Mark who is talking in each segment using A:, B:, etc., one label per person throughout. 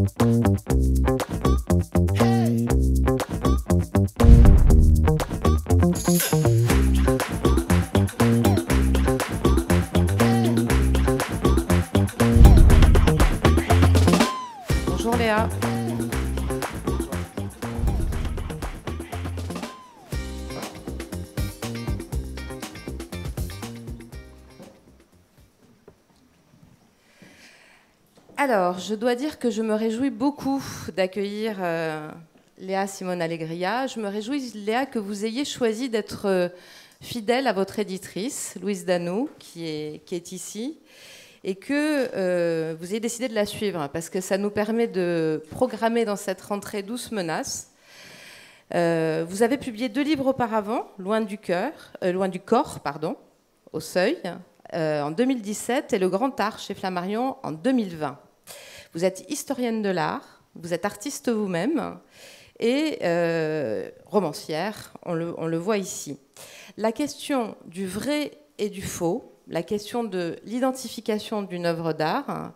A: Bonjour Léa. Alors, je dois dire que je me réjouis beaucoup d'accueillir Léa Simone Allegria. Je me réjouis, Léa, que vous ayez choisi d'être fidèle à votre éditrice, Louise Danou, qui est ici, et que vous ayez décidé de la suivre, parce que ça nous permet de programmer dans cette rentrée Douce Menace. Vous avez publié 2 livres auparavant, Loin du corps, au Seuil, en 2017, et Le Grand Art chez Flammarion en 2020. Vous êtes historienne de l'art, vous êtes artiste vous-même et romancière, on le voit ici. La question du vrai et du faux, la question de l'identification d'une œuvre d'art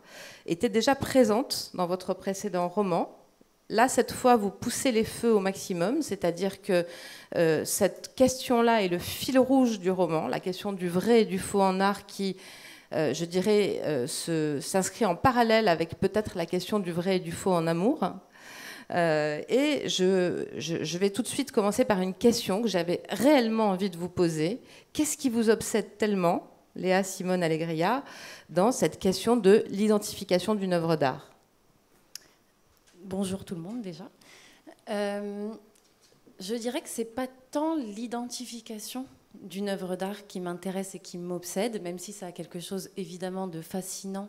A: était déjà présente dans votre précédent roman. Là, cette fois, vous poussez les feux au maximum, c'est-à-dire que cette question-là est le fil rouge du roman, la question du vrai et du faux en art qui, je dirais, s'inscrit en parallèle avec peut-être la question du vrai et du faux en amour. Et je vais tout de suite commencer par une question que j'avais réellement envie de vous poser. Qu'est-ce qui vous obsède tellement, Léa Simone Allegria, dans cette question de l'identification d'une œuvre d'art ?
B: Bonjour tout le monde déjà. Je dirais que c'est pas tant l'identification d'une œuvre d'art qui m'intéresse et qui m'obsède, même si ça a quelque chose évidemment de fascinant.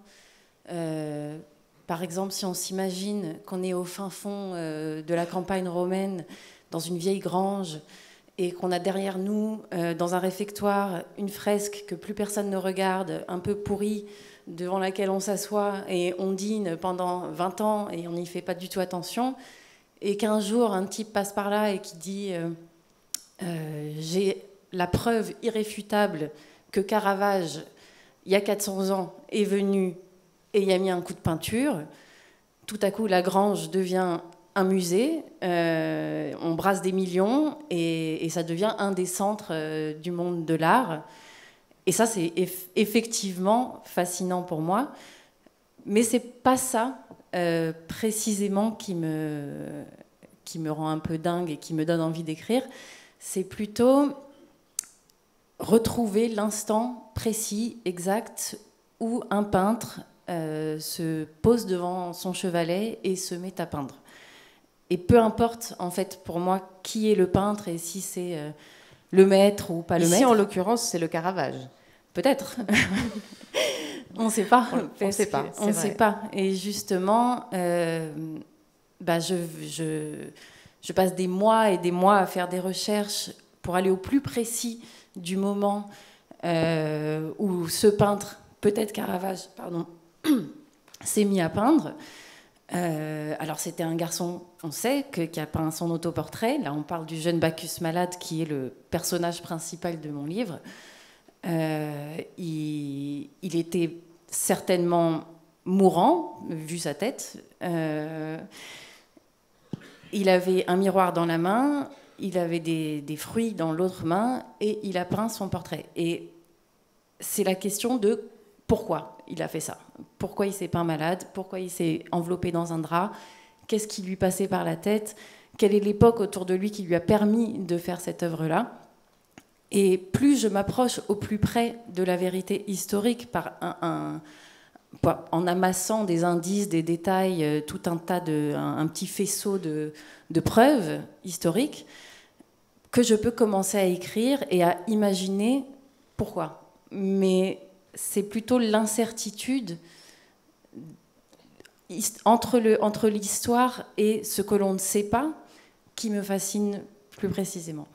B: Par exemple, si on s'imagine qu'on est au fin fond de la campagne romaine, dans une vieille grange, et qu'on a derrière nous, dans un réfectoire, une fresque que plus personne ne regarde, un peu pourrie, devant laquelle on s'assoit et on dîne pendant 20 ans et on n'y fait pas du tout attention, et qu'un jour un type passe par là et qui dit j'ai la preuve irréfutable que Caravage, il y a 400 ans, est venu et y a mis un coup de peinture. Tout à coup, la grange devient un musée, on brasse des millions et ça devient un des centres du monde de l'art. Et ça, c'est effectivement fascinant pour moi. Mais c'est pas ça, précisément, qui me rend un peu dingue et qui me donne envie d'écrire. C'est plutôt retrouver l'instant précis, exact, où un peintre se pose devant son chevalet et se met à peindre. Et peu importe, en fait, pour moi, qui est le peintre et si c'est le maître ou pas le maître.
A: Ici, en l'occurrence, c'est le Caravage.
B: Peut-être. On ne sait pas.
A: On ne sait pas.
B: On ne sait pas. Et justement, je passe des mois et des mois à faire des recherches pour aller au plus précis du moment où ce peintre, peut-être Caravage, pardon, s'est mis à peindre. Alors c'était un garçon, on sait, qui a peint son autoportrait. Là, on parle du jeune Bacchus malade, qui est le personnage principal de mon livre. Il était certainement mourant, vu sa tête. Il avait un miroir dans la main, il avait des fruits dans l'autre main, et il a peint son portrait. Et c'est la question de pourquoi il a fait ça. Pourquoi il s'est peint malade, pourquoi il s'est enveloppé dans un drap, qu'est-ce qui lui passait par la tête, quelle est l'époque autour de lui qui lui a permis de faire cette œuvre-là. Et plus je m'approche au plus près de la vérité historique en amassant des indices, des détails, tout un tas un petit faisceau de preuves historiques, que je peux commencer à écrire et à imaginer pourquoi. Mais c'est plutôt l'incertitude entre l'histoire et ce que l'on ne sait pas qui me fascine plus précisément.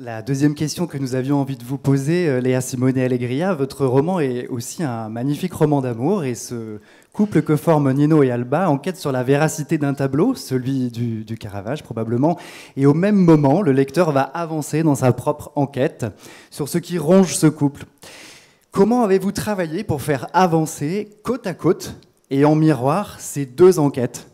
C: La deuxième question que nous avions envie de vous poser, Léa Simone Allegria, votre roman est aussi un magnifique roman d'amour, et ce couple que forment Nino et Alba enquête sur la véracité d'un tableau, celui du Caravage probablement, et au même moment, le lecteur va avancer dans sa propre enquête sur ce qui ronge ce couple. Comment avez-vous travaillé pour faire avancer côte à côte et en miroir ces deux enquêtes.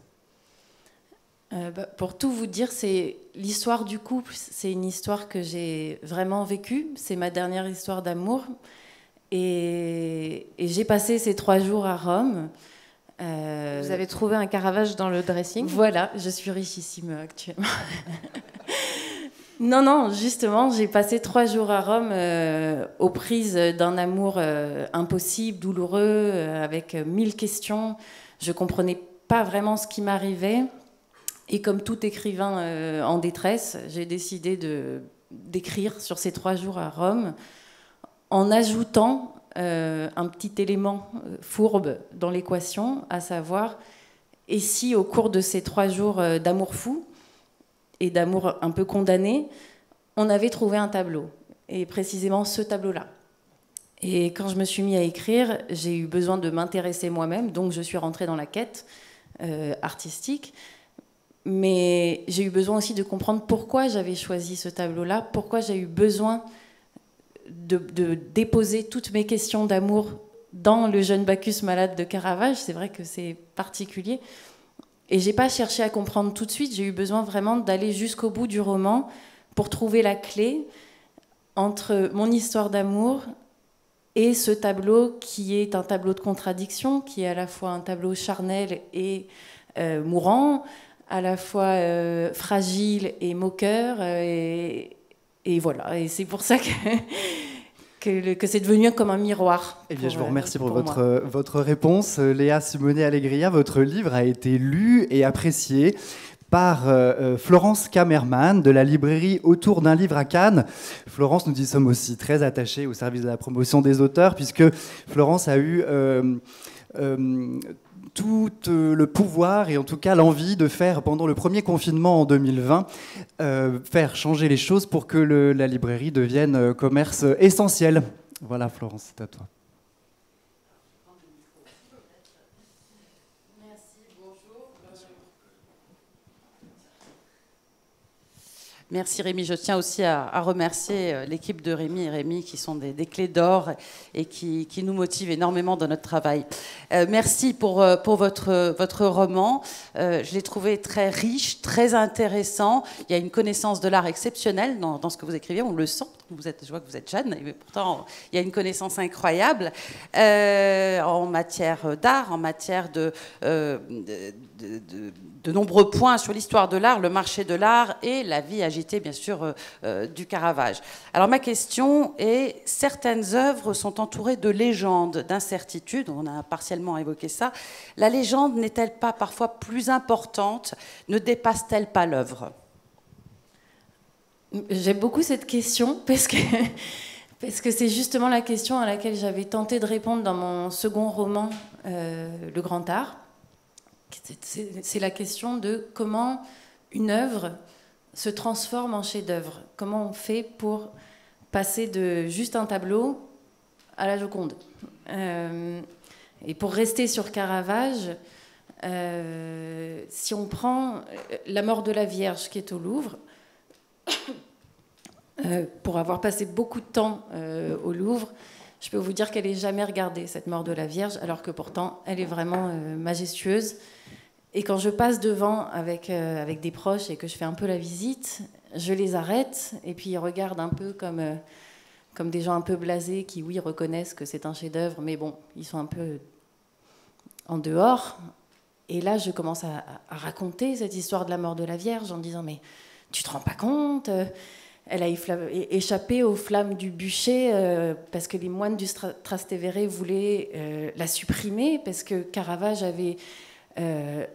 B: Pour tout vous dire, c'est l'histoire du couple, c'est une histoire que j'ai vraiment vécue. C'est ma dernière histoire d'amour. Et j'ai passé ces 3 jours à Rome.
A: Vous avez trouvé un Caravage dans le dressing?
B: Voilà, je suis richissime actuellement. Non, justement, j'ai passé 3 jours à Rome aux prises d'un amour impossible, douloureux, avec 1000 questions. Je ne comprenais pas vraiment ce qui m'arrivait. Et comme tout écrivain en détresse, j'ai décidé d'écrire sur ces 3 jours à Rome en ajoutant un petit élément fourbe dans l'équation, à savoir, et si au cours de ces 3 jours d'amour fou et d'amour un peu condamné, on avait trouvé un tableau, et précisément ce tableau-là. Et quand je me suis mis à écrire, j'ai eu besoin de m'intéresser moi-même, donc je suis rentrée dans la quête artistique. Mais j'ai eu besoin aussi de comprendre pourquoi j'avais choisi ce tableau-là, pourquoi j'ai eu besoin de déposer toutes mes questions d'amour dans le jeune Bacchus malade de Caravage. C'est vrai que c'est particulier. Et j'ai pas cherché à comprendre tout de suite, j'ai eu besoin vraiment d'aller jusqu'au bout du roman pour trouver la clé entre mon histoire d'amour et ce tableau qui est un tableau de contradiction, qui est à la fois un tableau charnel et mourant, à la fois fragile et moqueur, et voilà. Et c'est pour ça que c'est devenu comme un miroir.
C: Eh bien, je vous remercie pour votre réponse. Léa Simonet Allegria, votre livre a été lu et apprécié par Florence Kammerman de la librairie Autour d'un livre à Cannes. Florence, nous y sommes aussi très attachés au service de la promotion des auteurs, puisque Florence a eu tout le pouvoir et en tout cas l'envie de faire, pendant le premier confinement en 2020, faire changer les choses pour que la librairie devienne commerce essentiel. Voilà, Florence, c'est à toi.
D: Merci Rémi. Je tiens aussi à remercier l'équipe de Rémi et Rémi qui sont des clés d'or et qui nous motivent énormément dans notre travail. Merci pour votre roman. Je l'ai trouvé très riche, très intéressant. Il y a une connaissance de l'art exceptionnelle dans ce que vous écrivez. On le sent. Je vois que vous êtes jeune, mais pourtant il y a une connaissance incroyable en matière d'art, en matière de nombreux points sur l'histoire de l'art, le marché de l'art et la vie agitée, bien sûr, du Caravage. Alors ma question est, certaines œuvres sont entourées de légendes, d'incertitudes, on a partiellement évoqué ça. La légende n'est-elle pas parfois plus importante? Ne dépasse-t-elle pas l'œuvre?
B: J'aime beaucoup cette question parce que c'est justement la question à laquelle j'avais tenté de répondre dans mon second roman, Le Grand Art. C'est la question de comment une œuvre se transforme en chef-d'œuvre. Comment on fait pour passer de juste un tableau à la Joconde. Et pour rester sur Caravage, si on prend La mort de la Vierge qui est au Louvre, pour avoir passé beaucoup de temps au Louvre, je peux vous dire qu'elle n'est jamais regardée, cette mort de la Vierge, alors que pourtant, elle est vraiment majestueuse. Et quand je passe devant avec des proches et que je fais un peu la visite, je les arrête et puis ils regardent un peu comme des gens un peu blasés qui, oui, reconnaissent que c'est un chef-d'œuvre, mais bon, ils sont un peu en dehors. Et là, je commence à raconter cette histoire de la mort de la Vierge en disant « Mais tu te rends pas compte ? Elle a échappé aux flammes du bûcher parce que les moines du Trastevere voulaient la supprimer, parce que Caravage avait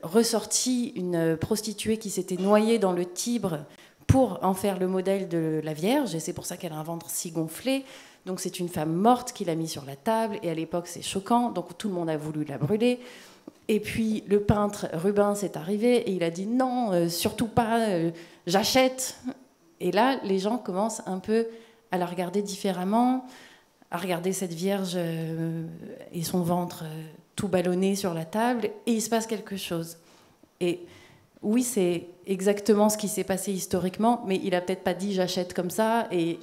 B: ressorti une prostituée qui s'était noyée dans le Tibre pour en faire le modèle de la Vierge, et c'est pour ça qu'elle a un ventre si gonflé. Donc c'est une femme morte qu'il a mis sur la table, et à l'époque c'est choquant, donc tout le monde a voulu la brûler. Et puis le peintre Rubens est arrivé et il a dit non, surtout pas, j'achète. Et là, les gens commencent un peu à la regarder différemment, à regarder cette Vierge et son ventre tout ballonné sur la table, et il se passe quelque chose. Et oui, c'est exactement ce qui s'est passé historiquement, mais il a peut-être pas dit j'achète comme ça. Et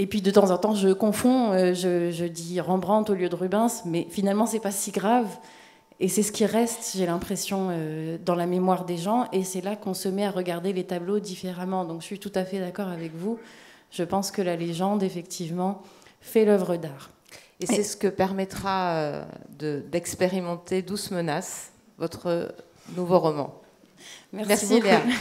B: puis de temps en temps, je confonds, je dis Rembrandt au lieu de Rubens, mais finalement, c'est pas si grave. Et c'est ce qui reste, j'ai l'impression, dans la mémoire des gens. Et c'est là qu'on se met à regarder les tableaux différemment. Donc je suis tout à fait d'accord avec vous. Je pense que la légende, effectivement, fait l'œuvre d'art.
A: Et c'est ce que permettra d'expérimenter Douce Menace, votre nouveau roman.
B: Merci
A: Léa.
B: beaucoup.